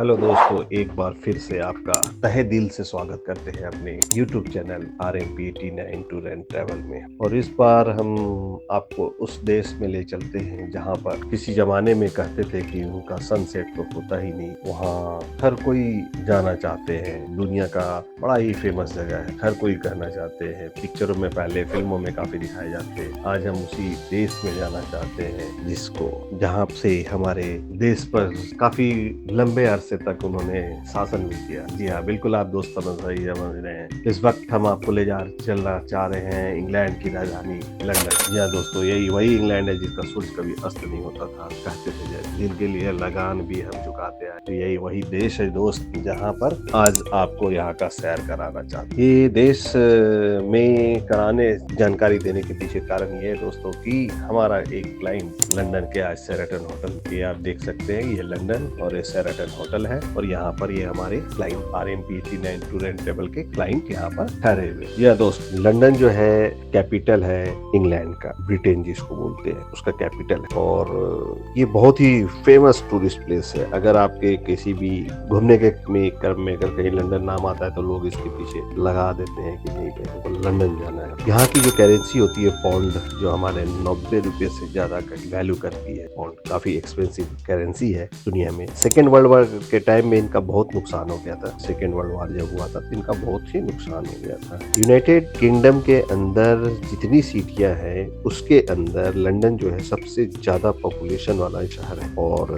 Hello दोस्तों, एक बार फिर से आपका तहे दिल से स्वागत करते हैं अपने YouTube channel RMP89 tour and travel में। और इस बार हम आपको उस देश में ले चलते हैं जहां पर किसी जमाने में कहते थे कि उनका सनसेट तो होता ही नहीं। वहां हर कोई जाना चाहते हैं, दुनिया का बड़ा ही फेमस जगह है, हर कोई कहना चाहते हैं। पिक्चरों में, पहले फिल्मों में काफी दिखाए जाते हैं। आज हम उसी देश में जाना चाहते हैं जिसको जहाँ से हमारे देश पर काफी लंबे अरसे तक उन्होंने शासन भी किया। जी हाँ, बिल्कुल आप दोस्त समझ रहे हैं। इस वक्त हम आपको चलना चाह रहे हैं इंग्लैंड की राजधानी लंदन। जी हाँ दोस्तों, यही वही इंग्लैंड है जिसका सूरज कभी अस्त नहीं होता था, कहते थे, जिनके लिए लगान भी हम चुकाते हैं। तो यही वही देश है दोस्त, जहाँ पर आज आपको यहाँ का सैर कराना चाहते हैं। ये देश में कराने जानकारी देने के पीछे कारण ये है दोस्तों कि हमारा एक क्लाइंट लंदन के आज शेराटन होटल, ये आप देख सकते हैं, ये लंदन और ये शेराटन होटल है। और यहाँ पर ये हमारे client RMP89 tour and travel के क्लाइंट यहाँ पर ठहरे हुए। यह दोस्त, लंदन जो है कैपिटल है इंग्लैंड का, ब्रिटेन जिसको बोलते हैं, उसका कैपिटल है। और ये बहुत ही फेमस टूरिस्ट प्लेस है। अगर आपके किसी भी घूमने के में क्रम में अगर कहीं लंदन नाम आता है तो लोग इसके पीछे लगा देते हैं कि नहीं, कहीं को लंदन जाना है। यहाँ की जो करेंसी होती है पाउंड, जो हमारे 90 रुपए से ज्यादा का वैल्यू करती है। पाउंड काफी एक्सपेंसिव करेंसी है दुनिया में। सेकेंड वर्ल्ड वॉर के टाइम में इनका बहुत नुकसान हो गया था। सेकेंड वर्ल्ड वॉर जब हुआ था तो इनका बहुत ही नुकसान हो गया था। यूनाइटेड किंगडम के अंदर जितनी सिटियां हैं उसके अंदर लंदन जो है सबसे ज्यादा पॉपुलेशन वाला शहर है। और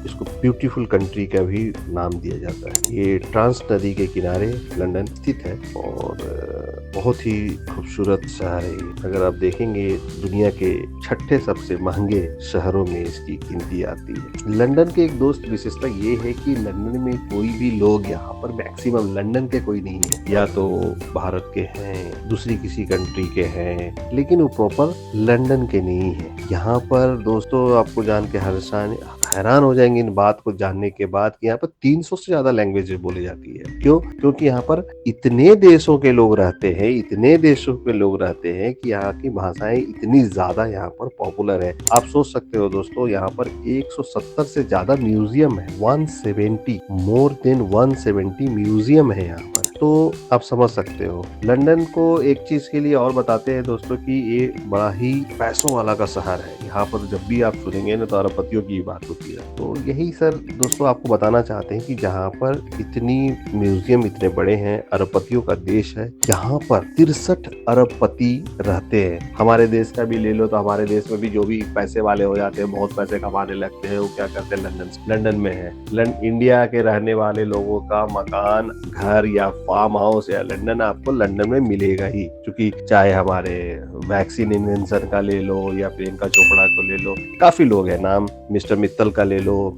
इसको ब्यूटीफुल कंट्री का भी नाम दिया जाता है। ये ट्रांस नदी के किनारे लंदन स्थित है और बहुत ही खूबसूरत शहर है। अगर आप देखेंगे दुनिया के छठे सबसे महंगे शहरों में इसकी गिनती आती है। लंदन के एक दोस्त विशेषता ये है कि लंदन में कोई भी लोग यहाँ पर मैक्सिमम लंदन के कोई नहीं है, या तो भारत के हैं, दूसरी किसी कंट्री के हैं, लेकिन वो प्रॉपर लंदन के नहीं है। यहाँ पर दोस्तों आपको जान के हैरान हो जाएंगे इन बात को जानने के बाद कि यहाँ पर 300 से ज्यादा लैंग्वेजेस बोली जाती है। क्यों? क्योंकि यहाँ पर इतने देशों के लोग रहते हैं, इतने देशों के लोग रहते हैं कि यहाँ की भाषाएं इतनी ज्यादा यहाँ पर पॉपुलर है। आप सोच सकते हो दोस्तों, यहाँ पर 170 से ज्यादा म्यूजियम है। 170, मोर देन 170 म्यूजियम है यहाँ पर। तो आप समझ सकते हो। लंदन को एक चीज के लिए और बताते हैं दोस्तों कि ये बड़ा ही पैसों वाला का शहर है। यहाँ पर जब भी आप सुनेंगे ना तो अरबपतियों की बात होती है। तो यही सर दोस्तों आपको बताना चाहते हैं कि जहाँ पर इतनी म्यूजियम इतने बड़े हैं, अरबपतियों का देश है, यहाँ पर 63 अरबपति रहते हैं। हमारे देश का भी ले लो तो हमारे देश में भी जो भी पैसे वाले हो जाते हैं, बहुत पैसे कमाने लगते हैं, वो क्या करते हैं, लंदन में है। इंडिया के रहने वाले लोगों का मकान, घर या फार्म हाउस या लंदन आपको लंदन में मिलेगा ही। क्योंकि चाहे हमारे वैक्सीन इन्वेंशन का ले लो या प्रियंका चोपड़ा को ले लो, काफी लोग हैं, नाम मिस्टर मित्तल का ले लो,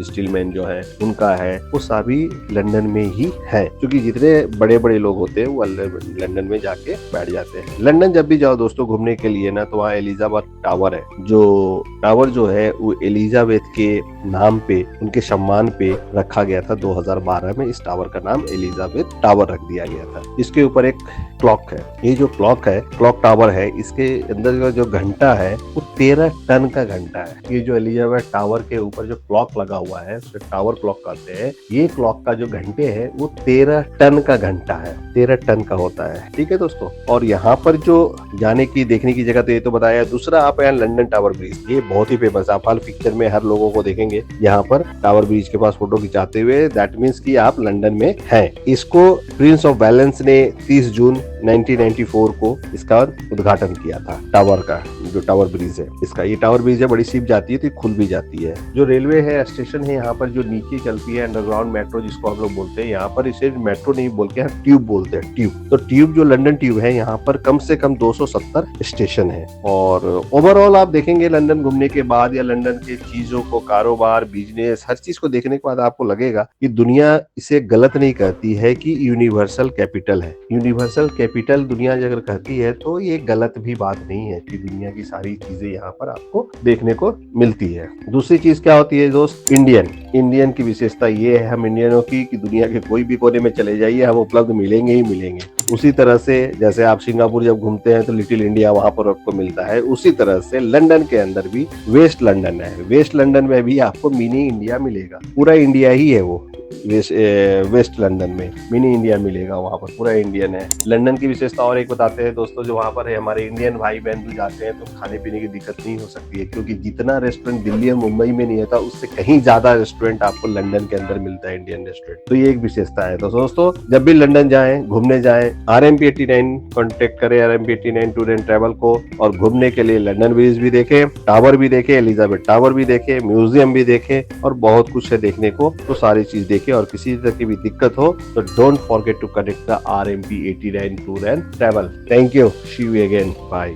स्टीलमैन जो है उनका है, वो सभी लंदन में ही है। क्योंकि जितने बड़े बड़े लोग होते हैं वो लंदन में जाके बैठ जाते हैं। लंदन जब भी जाओ दोस्तों घूमने के लिए ना, तो वहाँ एलिजाबेथ टावर है। जो टावर जो है वो एलिजाबेथ के नाम पे, उनके सम्मान पे रखा गया था। 2012 में इस टावर का नाम एलिजाबेथ टावर रख दिया गया था। इसके ऊपर एक क्लॉक है। ये जो क्लॉक है, क्लॉक टावर है, इसके अंदर का जो घंटा है वो 13 टन का घंटा है। ये जो एलिजाबेथ टावर के ऊपर जो क्लॉक लगा हुआ है उसे टावर क्लॉक कहते हैं। ये क्लॉक का जो घंटे है वो 13 टन का घंटा है, 13 टन का होता है। ठीक है दोस्तों। और यहाँ पर जो जाने की देखने की जगह तो ये तो बताया। दूसरा आप यहाँ लंदन टावर ब्रिज, ये बहुत ही फेमस। आप हर पिक्चर में हर लोगों को देखेंगे यहाँ पर टावर ब्रिज के पास फोटो खिंचाते हुए। दैट मीन्स कि आप लंदन में हैं। इसको प्रिंस ऑफ वेलेंस ने 30 जून 1994 को इसका उद्घाटन किया था। टावर का जो टावर ब्रिज है, इसका ये टावर ब्रिज है, बड़ी शिप जाती है तो खुल भी जाती है। जो रेलवे है, स्टेशन है यहाँ पर जो नीचे चलती है, अंडरग्राउंड मेट्रो जिसको हम लोग बोलते हैं, यहाँ पर इसे मेट्रो नहीं बोल के ट्यूब बोलते हैं। ट्यूब, तो ट्यूब जो लंदन ट्यूब है, यहाँ पर कम से कम 270 स्टेशन है। और ओवरऑल आप देखेंगे लंदन घूमने के बाद या लंदन के चीजों को, कारोबार, बिजनेस, हर चीज को देखने के बाद आपको लगेगा कि दुनिया इसे गलत नहीं कहती है कि यूनिवर्सल कैपिटल है। यूनिवर्सल कैपिटल दुनिया अगर कहती है तो ये गलत भी बात नहीं है कि दुनिया की सारी चीजें यहाँ पर आपको देखने को मिलती है। दूसरी चीज क्या होती है दोस्त? इंडियन इंडियन की विशेषता ये है हम इंडियनों की कि दुनिया के कोई भी कोने में चले जाइए हम उपलब्ध मिलेंगे ही मिलेंगे। उसी तरह से जैसे आप सिंगापुर जब घूमते हैं तो लिटिल इंडिया वहां पर आपको मिलता है, उसी तरह से लंदन के अंदर भी वेस्ट लंदन है। वेस्ट लंदन में भी आपको मिनी इंडिया मिलेगा, पूरा इंडिया ही है वो। वेस्ट लंदन में मिनी इंडिया मिलेगा, वहां पर पूरा इंडियन है। लंदन की विशेषता और एक बताते हैं दोस्तों, जो वहां पर है हमारे इंडियन भाई बहन जो जाते हैं तो खाने पीने की दिक्कत नहीं हो सकती है, क्योंकि जितना रेस्टोरेंट दिल्ली और मुंबई में नहीं होता उससे कहीं ज्यादा रेस्टोरेंट आपको लंदन के अंदर मिलता है, इंडियन रेस्टोरेंट। तो ये एक विशेषता है। तो दोस्तों जब भी लंदन जाएं, घूमने जाएं, RMP89 कॉन्टेक्ट करें, RMP89 टूर एंड ट्रैवल को, और घूमने के लिए लंदन ब्रिज भी देखें, टावर भी देखें, एलिजाबेथ टावर भी देखें, म्यूजियम भी देखें, और बहुत कुछ है देखने को। तो सारी चीज देखें, और किसी तरह की भी दिक्कत हो तो don't forget to connect the RMP89 tour and travel. Thank you, see you again, bye.